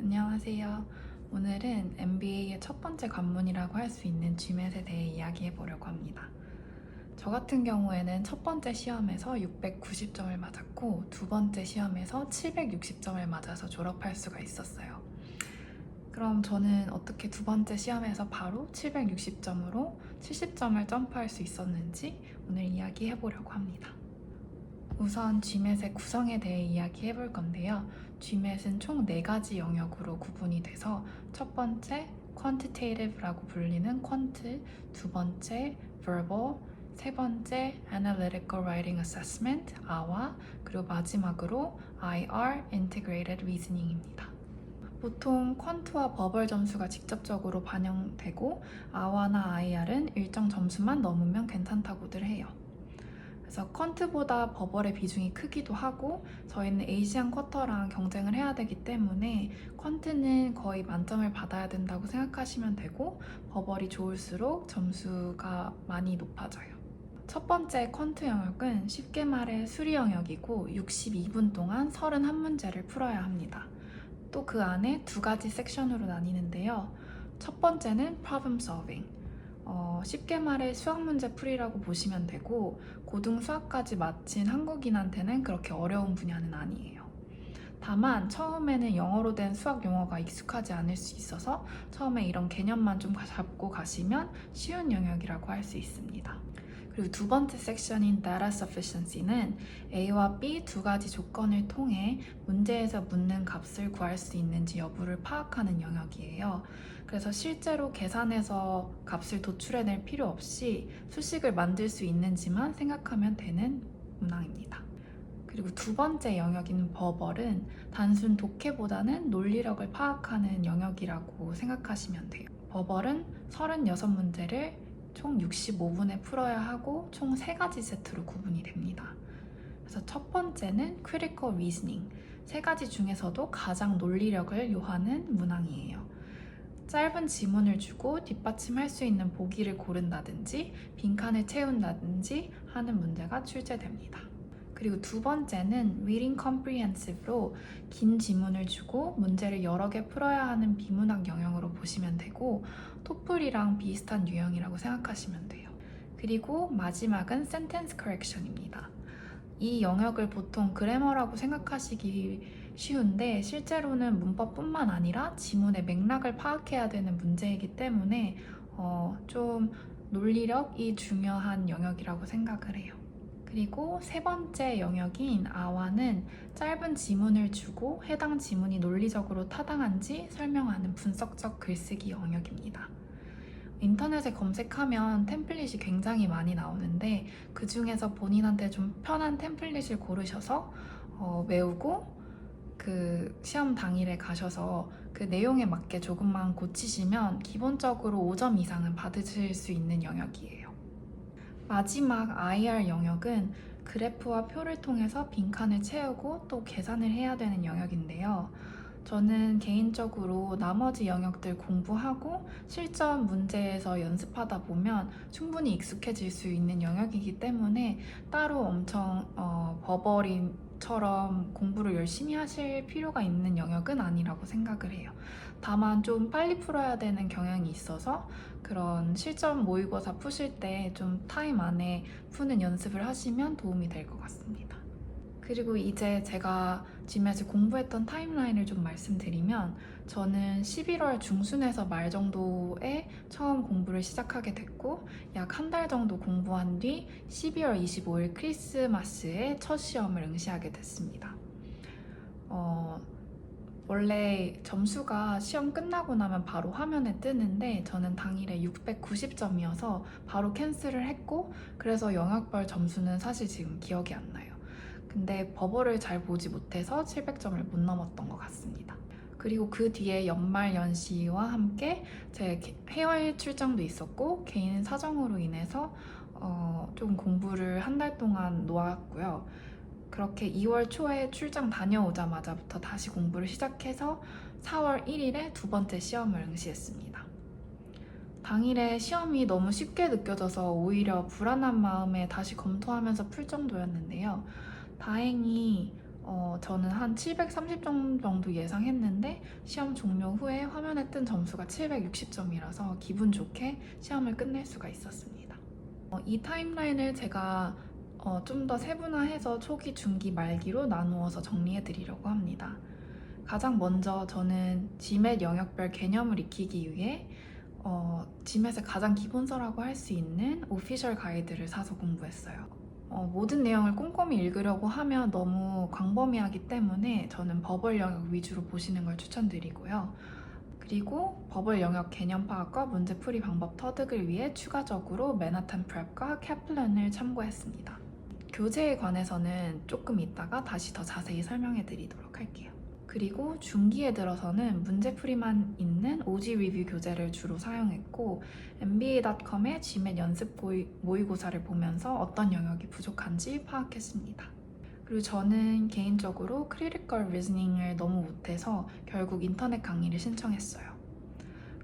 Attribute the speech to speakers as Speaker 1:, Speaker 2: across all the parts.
Speaker 1: 안녕하세요. 오늘은 MBA의 첫 번째 관문이라고 할 수 있는 GMAT에 대해 이야기해 보려고 합니다. 저 같은 경우에는 첫 번째 시험에서 690점을 맞았고 두 번째 시험에서 760점을 맞아서 졸업할 수가 있었어요. 그럼 저는 어떻게 두 번째 시험에서 바로 760점으로 70점을 점프할 수 있었는지 오늘 이야기해 보려고 합니다. 우선 GMAT의 구성에 대해 이야기해 볼 건데요. GMAT은 총 4가지 영역으로 구분이 돼서 첫 번째 quantitative라고 불리는 퀀트, 두 번째 verbal, 세 번째 analytical writing assessment, 아와, 그리고 마지막으로 IR, integrated reasoning입니다. 보통 퀀트와 버벌 점수가 직접적으로 반영되고 아와나 IR은 일정 점수만 넘으면 괜찮다고들 해요. 그래서 퀀트보다 버벌의 비중이 크기도 하고 저희는 에이시안 쿼터랑 경쟁을 해야 되기 때문에 퀀트는 거의 만점을 받아야 된다고 생각하시면 되고 버벌이 좋을수록 점수가 많이 높아져요. 첫 번째 퀀트 영역은 쉽게 말해 수리 영역이고 62분 동안 31문제를 풀어야 합니다. 또 그 안에 두 가지 섹션으로 나뉘는데요. 첫 번째는 problem solving. 쉽게 말해 수학 문제 풀이라고 보시면 되고 고등 수학까지 마친 한국인한테는 그렇게 어려운 분야는 아니에요. 다만 처음에는 영어로 된 수학 용어가 익숙하지 않을 수 있어서 처음에 이런 개념만 좀 잡고 가시면 쉬운 영역이라고 할 수 있습니다. 그리고 두 번째 섹션인 Data Sufficiency는 A와 B 두 가지 조건을 통해 문제에서 묻는 값을 구할 수 있는지 여부를 파악하는 영역이에요. 그래서 실제로 계산해서 값을 도출해낼 필요 없이 수식을 만들 수 있는지만 생각하면 되는 문항입니다. 그리고 두 번째 영역인 버벌은 단순 독해보다는 논리력을 파악하는 영역이라고 생각하시면 돼요. 버벌은 36문제를 총 65분에 풀어야 하고 총 3가지 세트로 구분이 됩니다. 그래서 첫 번째는 critical reasoning, 3가지 중에서도 가장 논리력을 요하는 문항이에요. 짧은 지문을 주고 뒷받침할 수 있는 보기를 고른다든지 빈칸을 채운다든지 하는 문제가 출제됩니다. 그리고 두 번째는 reading comprehensive로 긴 지문을 주고 문제를 여러 개 풀어야 하는 비문학 영역으로 보시면 되고 토플이랑 비슷한 유형이라고 생각하시면 돼요. 그리고 마지막은 sentence correction입니다. 이 영역을 보통 그래머라고 생각하시기 쉬운데 실제로는 문법뿐만 아니라 지문의 맥락을 파악해야 되는 문제이기 때문에 좀 논리력이 중요한 영역이라고 생각을 해요. 그리고 세 번째 영역인 아와는 짧은 지문을 주고 해당 지문이 논리적으로 타당한지 설명하는 분석적 글쓰기 영역입니다. 인터넷에 검색하면 템플릿이 굉장히 많이 나오는데 그 중에서 본인한테 좀 편한 템플릿을 고르셔서 외우고 그 시험 당일에 가셔서 그 내용에 맞게 조금만 고치시면 기본적으로 5점 이상은 받으실 수 있는 영역이에요. 마지막 IR 영역은 그래프와 표를 통해서 빈칸을 채우고 또 계산을 해야 되는 영역인데요. 저는 개인적으로 나머지 영역들 공부하고 실전 문제에서 연습하다 보면 충분히 익숙해질 수 있는 영역이기 때문에 따로 엄청 버버린처럼 공부를 열심히 하실 필요가 있는 영역은 아니라고 생각을 해요. 다만 좀 빨리 풀어야 되는 경향이 있어서 그런 실전 모의고사 푸실 때 좀 타임 안에 푸는 연습을 하시면 도움이 될 것 같습니다. 그리고 이제 제가 GMAT 공부했던 타임라인을 좀 말씀드리면 저는 11월 중순에서 말 정도에 처음 공부를 시작하게 됐고 약 한 달 정도 공부한 뒤 12월 25일 크리스마스에 첫 시험을 응시하게 됐습니다. 원래 점수가 시험 끝나고 나면 바로 화면에 뜨는데 저는 당일에 690점이어서 바로 캔슬을 했고 그래서 영역별 점수는 사실 지금 기억이 안 나요. 근데 버버를 잘 보지 못해서 700점을 못 넘었던 것 같습니다. 그리고 그 뒤에 연말 연시와 함께 제 해외 출장도 있었고 개인 사정으로 인해서 좀 공부를 한 달 동안 놓았고요. 그렇게 2월 초에 출장 다녀오자마자부터 다시 공부를 시작해서 4월 1일에 두 번째 시험을 응시했습니다. 당일에 시험이 너무 쉽게 느껴져서 오히려 불안한 마음에 다시 검토하면서 풀 정도였는데요. 다행히 저는 한 730점 정도 예상했는데 시험 종료 후에 화면에 뜬 점수가 760점이라서 기분 좋게 시험을 끝낼 수가 있었습니다. 이 타임라인을 제가 좀 더 세분화해서 초기, 중기, 말기로 나누어서 정리해 드리려고 합니다. 가장 먼저 저는 GMAT 영역별 개념을 익히기 위해 GMAT의 가장 기본서라고 할 수 있는 오피셜 가이드를 사서 공부했어요. 모든 내용을 꼼꼼히 읽으려고 하면 너무 광범위하기 때문에 저는 버벌 영역 위주로 보시는 걸 추천드리고요. 그리고 버벌 영역 개념 파악과 문제풀이 방법 터득을 위해 추가적으로 맨하탄 프랩과 캐플런을 참고했습니다. 교재에 관해서는 조금 이따가 다시 더 자세히 설명해 드리도록 할게요. 그리고 중기에 들어서는 문제풀이만 있는 OG 리뷰 교재를 주로 사용했고 MBA.com의 GMAT 연습 모의고사를 보면서 어떤 영역이 부족한지 파악했습니다. 그리고 저는 개인적으로 크리티컬 리즈닝을 너무 못해서 결국 인터넷 강의를 신청했어요.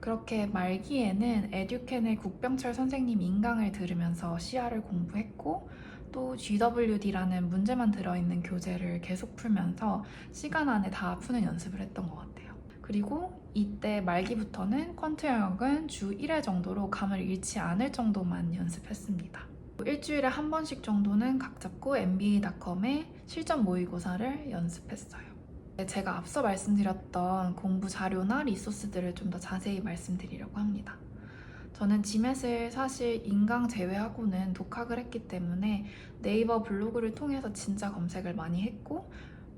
Speaker 1: 그렇게 말기에는 에듀캔의 국병철 선생님 인강을 들으면서 CR을 공부했고 또 GWD라는 문제만 들어있는 교재를 계속 풀면서 시간 안에 다 푸는 연습을 했던 것 같아요. 그리고 이때 말기부터는 퀀트 영역은 주 1회 정도로 감을 잃지 않을 정도만 연습했습니다. 일주일에 한 번씩 정도는 각 잡고 MBA.com의 실전 모의고사를 연습했어요. 제가 앞서 말씀드렸던 공부 자료나 리소스들을 좀 더 자세히 말씀드리려고 합니다. 저는 GMAT을 사실 인강 제외하고는 독학을 했기 때문에 네이버 블로그를 통해서 진짜 검색을 많이 했고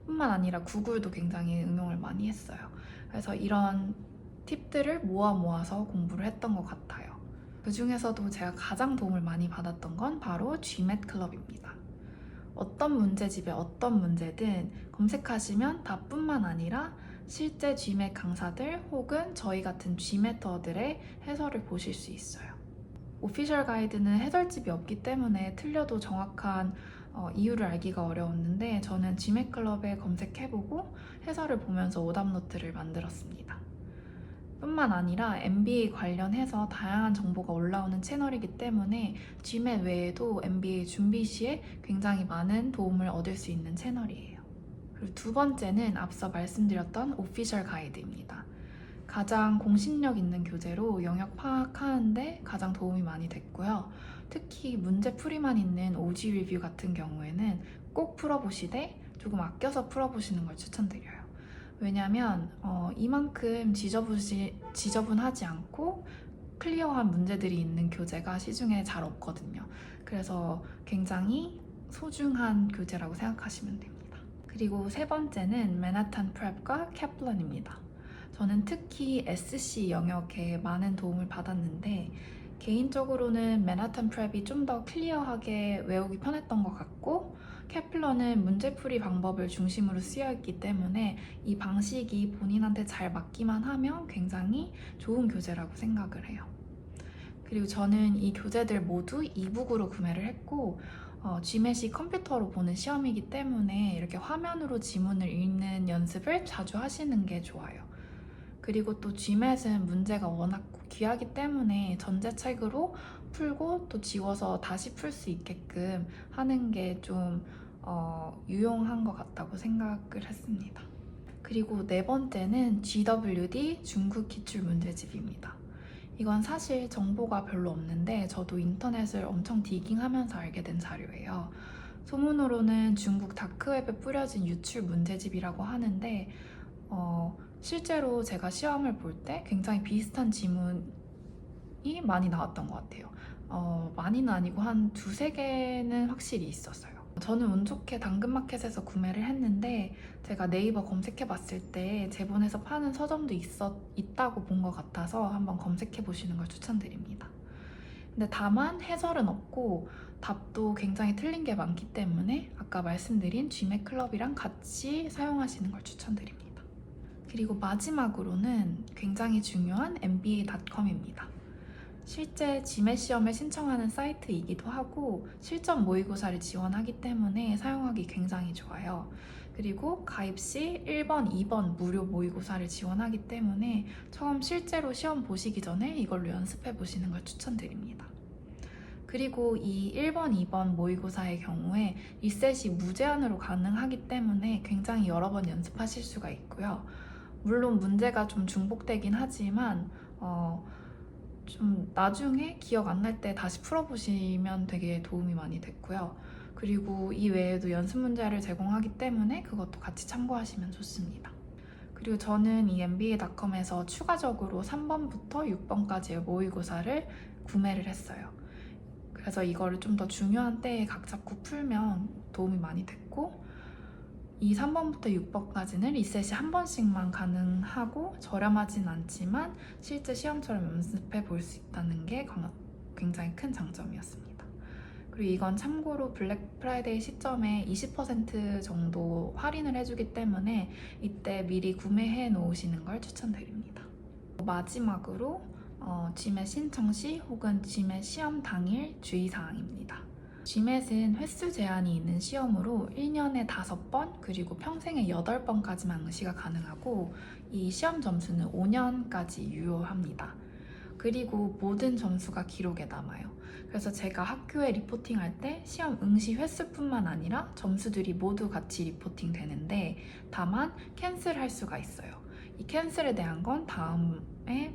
Speaker 1: 뿐만 아니라 구글도 굉장히 응용을 많이 했어요. 그래서 이런 팁들을 모아서 공부를 했던 것 같아요. 그 중에서도 제가 가장 도움을 많이 받았던 건 바로 GMAT 클럽입니다. 어떤 문제집에 어떤 문제든 검색하시면 다뿐만 아니라 실제 GMAT 강사들 혹은 저희 같은 GMAT러들의 해설을 보실 수 있어요. 오피셜 가이드는 해설집이 없기 때문에 틀려도 정확한 이유를 알기가 어려웠는데 저는 GMAT 클럽에 검색해보고 해설을 보면서 오답 노트를 만들었습니다. 뿐만 아니라 MBA 관련해서 다양한 정보가 올라오는 채널이기 때문에 GMAT 외에도 MBA 준비 시에 굉장히 많은 도움을 얻을 수 있는 채널이에요. 그리고 두 번째는 앞서 말씀드렸던 오피셜 가이드입니다. 가장 공신력 있는 교재로 영역 파악하는데 가장 도움이 많이 됐고요. 특히 문제풀이만 있는 OG 리뷰 같은 경우에는 꼭 풀어보시되 조금 아껴서 풀어보시는 걸 추천드려요. 왜냐면 이만큼 지저분하지 않고 클리어한 문제들이 있는 교재가 시중에 잘 없거든요. 그래서 굉장히 소중한 교재라고 생각하시면 됩니다. 그리고 세 번째는 맨하탄 프랩과 캐플런입니다. 저는 특히 SC 영역에 많은 도움을 받았는데 개인적으로는 맨하탄 프랩이 좀 더 클리어하게 외우기 편했던 것 같고 캐플런은 문제풀이 방법을 중심으로 쓰여있기 때문에 이 방식이 본인한테 잘 맞기만 하면 굉장히 좋은 교재라고 생각을 해요. 그리고 저는 이 교재들 모두 이북으로 구매를 했고 GMAT이 컴퓨터로 보는 시험이기 때문에 이렇게 화면으로 지문을 읽는 연습을 자주 하시는 게 좋아요. 그리고 또 GMAT은 문제가 워낙 귀하기 때문에 전자책으로 풀고 또 지워서 다시 풀 수 있게끔 하는 게 좀 유용한 것 같다고 생각을 했습니다. 그리고 네 번째는 GWD 중국 기출 문제집입니다. 이건 사실 정보가 별로 없는데 저도 인터넷을 엄청 디깅하면서 알게 된 자료예요. 소문으로는 중국 다크웹에 뿌려진 유출 문제집이라고 하는데 실제로 제가 시험을 볼 때 굉장히 비슷한 지문이 많이 나왔던 것 같아요. 많이는 아니고 한 두세 개는 확실히 있었어요. 저는 운 좋게 당근마켓에서 구매를 했는데 제가 네이버 검색해 봤을 때 제본에서 파는 서점도 있다고 본 것 같아서 한번 검색해 보시는 걸 추천드립니다. 근데 다만 해설은 없고 답도 굉장히 틀린 게 많기 때문에 아까 말씀드린 GMAT 클럽이랑 같이 사용하시는 걸 추천드립니다. 그리고 마지막으로는 굉장히 중요한 MBA.com입니다. 실제 GMAT 시험을 신청하는 사이트이기도 하고 실전 모의고사를 지원하기 때문에 사용하기 굉장히 좋아요. 그리고 가입 시 1번, 2번 무료 모의고사를 지원하기 때문에 처음 실제로 시험 보시기 전에 이걸로 연습해 보시는 걸 추천드립니다. 그리고 이 1번, 2번 모의고사의 경우에 리셋이 무제한으로 가능하기 때문에 굉장히 여러 번 연습하실 수가 있고요. 물론 문제가 좀 중복되긴 하지만 좀 나중에 기억 안 날 때 다시 풀어보시면 되게 도움이 많이 됐고요. 그리고 이 외에도 연습 문제를 제공하기 때문에 그것도 같이 참고하시면 좋습니다. 그리고 저는 이 MBA.com에서 추가적으로 3번부터 6번까지의 모의고사를 구매를 했어요. 그래서 이거를 좀 더 중요한 때에 각 잡고 풀면 도움이 많이 됐고, 이 3번부터 6번까지는 리셋이 한 번씩만 가능하고 저렴하진 않지만 실제 시험처럼 연습해 볼 수 있다는 게 굉장히 큰 장점이었습니다. 그리고 이건 참고로 블랙 프라이데이 시점에 20% 정도 할인을 해주기 때문에 이때 미리 구매해 놓으시는 걸 추천드립니다. 마지막으로 GMAT 신청 시 혹은 GMAT 시험 당일 주의사항입니다. GMAT은 횟수 제한이 있는 시험으로 1년에 5번 그리고 평생에 8번까지만 응시가 가능하고 이 시험 점수는 5년까지 유효합니다. 그리고 모든 점수가 기록에 남아요. 그래서 제가 학교에 리포팅할 때 시험 응시 횟수뿐만 아니라 점수들이 모두 같이 리포팅 되는데 다만 캔슬할 수가 있어요. 이 캔슬에 대한 건 다음에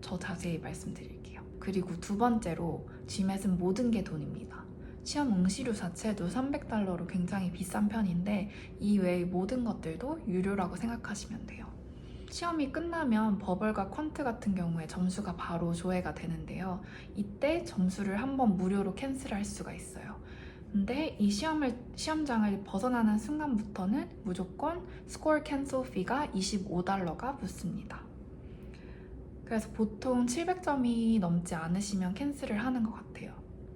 Speaker 1: 더 자세히 말씀드릴게요. 그리고 두 번째로 GMAT은 모든 게 돈입니다. 시험 응시료 자체도 $300로 굉장히 비싼 편인데 이 외의 모든 것들도 유료라고 생각하시면 돼요. 시험이 끝나면 버벌과 퀀트 같은 경우에 점수가 바로 조회가 되는데요. 이때 점수를 한번 무료로 캔슬할 수가 있어요. 근데 이 시험장을 벗어나는 순간부터는 무조건 스코어 캔슬 피가 $25가 붙습니다. 그래서 보통 700점이 넘지 않으시면 캔슬을 하는 것 같아요.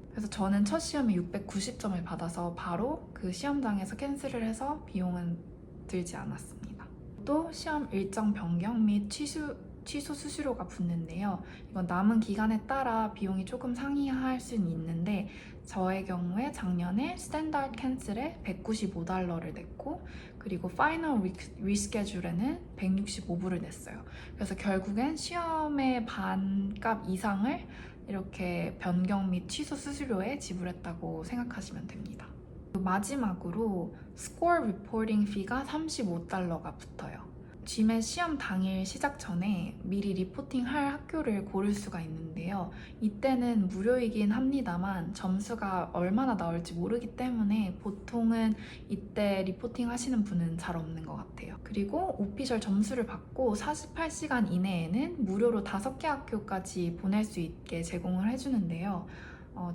Speaker 1: 그래서 저는 첫 시험에 690점을 받아서 바로 그 시험장에서 캔슬을 해서 비용은 들지 않았습니다. 또 시험 일정 변경 및 취소 수수료가 붙는데요. 이건 남은 기간에 따라 비용이 조금 상이할 수는 있는데 저의 경우에 작년에 스탠다드 캔슬에 $195를 냈고 그리고 파이널 리스케줄에는 $165를 냈어요. 그래서 결국엔 시험의 반값 이상을 이렇게 변경 및 취소 수수료에 지불했다고 생각하시면 됩니다. 마지막으로 스코어 리포팅 피가 $35가 붙어요. GMAT 시험 당일 시작 전에 미리 리포팅할 학교를 고를 수가 있는데요. 이때는 무료이긴 합니다만 점수가 얼마나 나올지 모르기 때문에 보통은 이때 리포팅 하시는 분은 잘 없는 것 같아요. 그리고 오피셜 점수를 받고 48시간 이내에는 무료로 5개 학교까지 보낼 수 있게 제공을 해주는데요.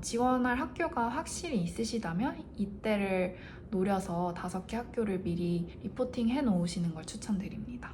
Speaker 1: 지원할 학교가 확실히 있으시다면 이때를 노려서 5개 학교를 미리 리포팅 해 놓으시는 걸 추천드립니다.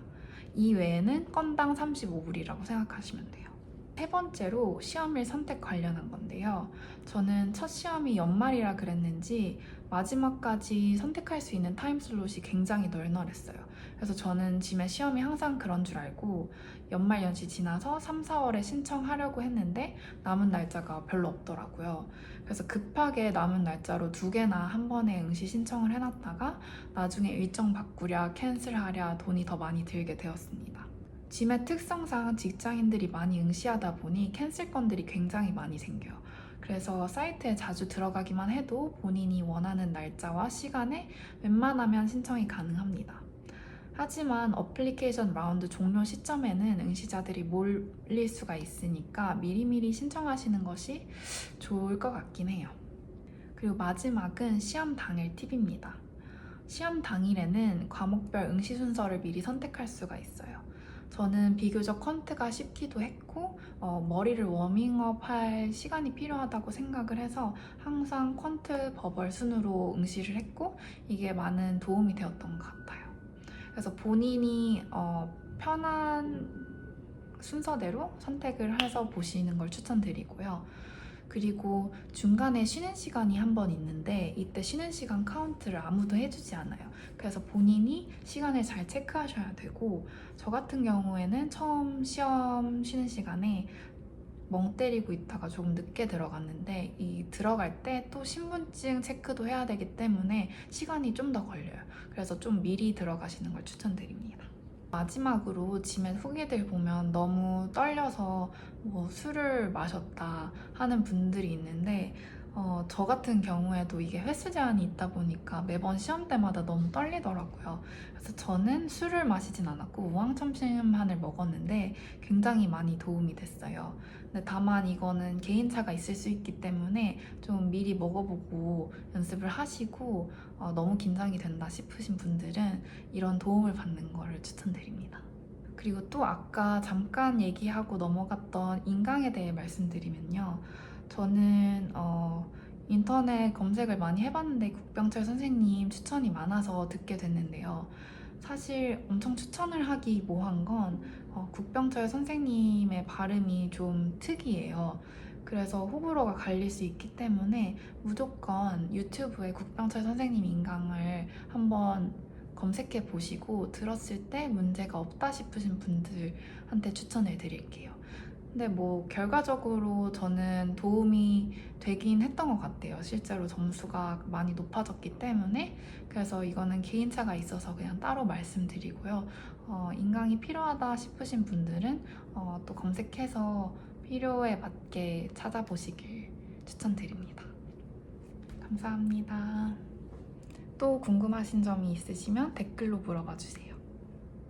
Speaker 1: 이 외에는 건당 35불이라고 생각하시면 돼요. 세 번째로 시험일 선택 관련한 건데요. 저는 첫 시험이 연말이라 그랬는지 마지막까지 선택할 수 있는 타임슬롯이 굉장히 널널했어요. 그래서 저는 GMAT 시험이 항상 그런 줄 알고 연말 연시 지나서 3, 4월에 신청하려고 했는데 남은 날짜가 별로 없더라고요. 그래서 급하게 남은 날짜로 2개나 한 번에 응시 신청을 해놨다가 나중에 일정 바꾸랴 캔슬하랴 돈이 더 많이 들게 되었습니다. GMAT 특성상 직장인들이 많이 응시하다 보니 캔슬 건들이 굉장히 많이 생겨요. 그래서 사이트에 자주 들어가기만 해도 본인이 원하는 날짜와 시간에 웬만하면 신청이 가능합니다. 하지만 어플리케이션 라운드 종료 시점에는 응시자들이 몰릴 수가 있으니까 미리미리 신청하시는 것이 좋을 것 같긴 해요. 그리고 마지막은 시험 당일 팁입니다. 시험 당일에는 과목별 응시 순서를 미리 선택할 수가 있어요. 저는 비교적 퀀트가 쉽기도 했고 머리를 워밍업 할 시간이 필요하다고 생각을 해서 항상 퀀트 버벌 순으로 응시를 했고 이게 많은 도움이 되었던 것 같아요. 그래서 본인이 편한 순서대로 선택을 해서 보시는 걸 추천드리고요. 그리고 중간에 쉬는 시간이 한 번 있는데 이때 쉬는 시간 카운트를 아무도 해주지 않아요. 그래서 본인이 시간을 잘 체크하셔야 되고 저 같은 경우에는 처음 시험 쉬는 시간에 멍 때리고 있다가 조금 늦게 들어갔는데 이 들어갈 때 또 신분증 체크도 해야 되기 때문에 시간이 좀 더 걸려요. 그래서 좀 미리 들어가시는 걸 추천드립니다. 마지막으로 지맨 후기들 보면 너무 떨려서 뭐 술을 마셨다 하는 분들이 있는데 저 같은 경우에도 이게 횟수 제한이 있다 보니까 매번 시험 때마다 너무 떨리더라고요. 그래서 저는 술을 마시진 않았고 우황청심환을 먹었는데 굉장히 많이 도움이 됐어요. 근데 다만 이거는 개인차가 있을 수 있기 때문에 좀 미리 먹어보고 연습을 하시고 너무 긴장이 된다 싶으신 분들은 이런 도움을 받는 거를 추천드립니다. 그리고 또 아까 잠깐 얘기하고 넘어갔던 인강에 대해 말씀드리면요. 저는 인터넷 검색을 많이 해봤는데 국병철 선생님 추천이 많아서 듣게 됐는데요. 사실 엄청 추천을 하기 뭐한 건 국병철 선생님의 발음이 좀 특이해요. 그래서 호불호가 갈릴 수 있기 때문에 무조건 유튜브에 국병철 선생님 인강을 한번 검색해 보시고 들었을 때 문제가 없다 싶으신 분들한테 추천을 드릴게요. 근데 뭐 결과적으로 저는 도움이 되긴 했던 것 같아요. 실제로 점수가 많이 높아졌기 때문에. 그래서 이거는 개인차가 있어서 그냥 따로 말씀드리고요. 인강이 필요하다 싶으신 분들은 또 검색해서 필요에 맞게 찾아보시길 추천드립니다. 감사합니다. 또 궁금하신 점이 있으시면 댓글로 물어봐 주세요.